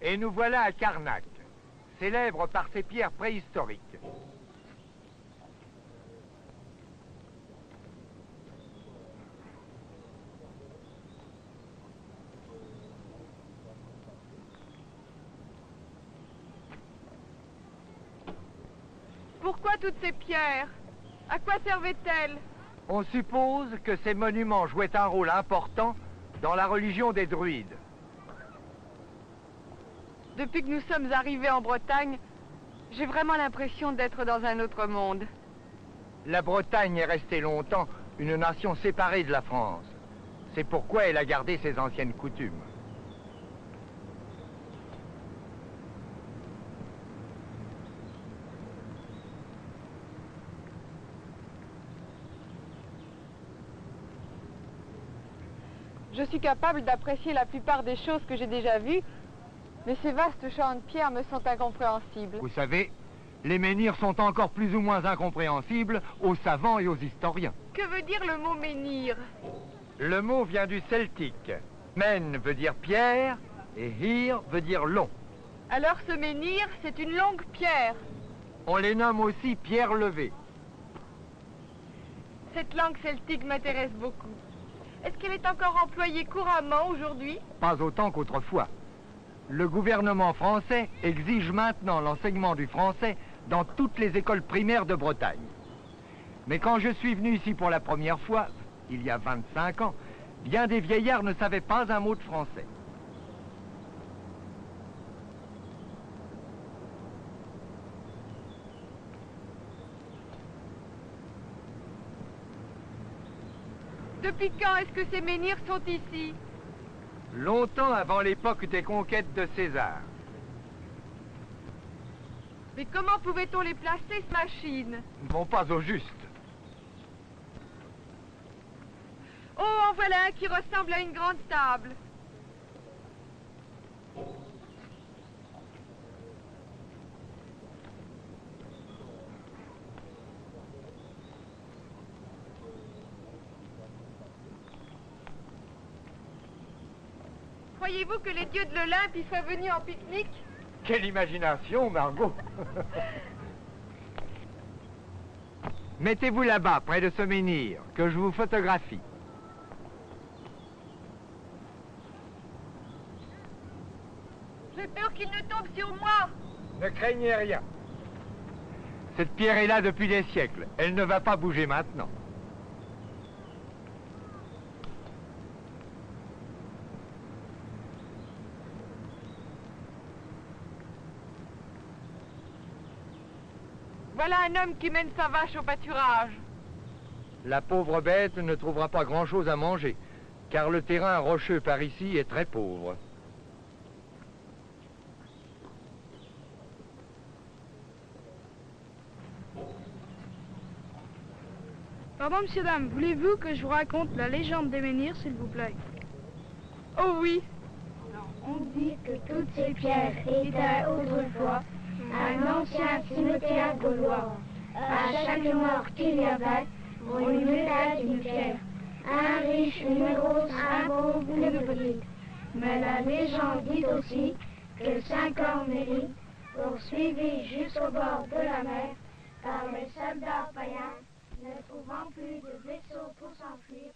Et nous voilà à Karnak, célèbre par ses pierres préhistoriques. Pourquoi toutes ces pierres? À quoi servaient-elles? On suppose que ces monuments jouaient un rôle important dans la religion des druides. Depuis que nous sommes arrivés en Bretagne, j'ai vraiment l'impression d'être dans un autre monde. La Bretagne est restée longtemps une nation séparée de la France. C'est pourquoi elle a gardé ses anciennes coutumes. Je suis capable d'apprécier la plupart des choses que j'ai déjà vues, mais ces vastes champs de pierre me sont incompréhensibles. Vous savez, les menhirs sont encore plus ou moins incompréhensibles aux savants et aux historiens. Que veut dire le mot menhir? Le mot vient du celtique. Men veut dire pierre et hir veut dire long. Alors ce menhir, c'est une longue pierre. On les nomme aussi pierre levée. Cette langue celtique m'intéresse beaucoup. Est-ce qu'elle est encore employée couramment aujourd'hui? Pas autant qu'autrefois. Le gouvernement français exige maintenant l'enseignement du français dans toutes les écoles primaires de Bretagne. Mais quand je suis venu ici pour la première fois, il y a 25 ans, bien des vieillards ne savaient pas un mot de français. Depuis quand est-ce que ces menhirs sont ici? Longtemps avant l'époque des conquêtes de César. Mais comment pouvait-on les placer, ces machines? Bon, pas au juste. Oh, en voilà un qui ressemble à une grande table. Croyez-vous que les dieux de l'Olympe y soient venus en pique-nique? Quelle imagination, Margot! Mettez-vous là-bas, près de ce menhir, que je vous photographie. J'ai peur qu'il ne tombe sur moi. Ne craignez rien. Cette pierre est là depuis des siècles. Elle ne va pas bouger maintenant. Voilà un homme qui mène sa vache au pâturage. La pauvre bête ne trouvera pas grand-chose à manger, car le terrain rocheux par ici est très pauvre. Pardon, monsieur, dame, voulez-vous que je vous raconte la légende des menhirs, s'il vous plaît? Oh oui. On dit que toutes ces pierres étaient autrefois un ancien cimetière gaulois. À chaque mort qu'il y avait, on lui mettait une pierre. Un riche, une grosse, un pauvre, une petite. Mais la légende dit aussi que 5 Cornélie poursuivis jusqu'au bord de la mer, car les soldats païens, ne trouvant plus de vaisseau pour s'enfuir,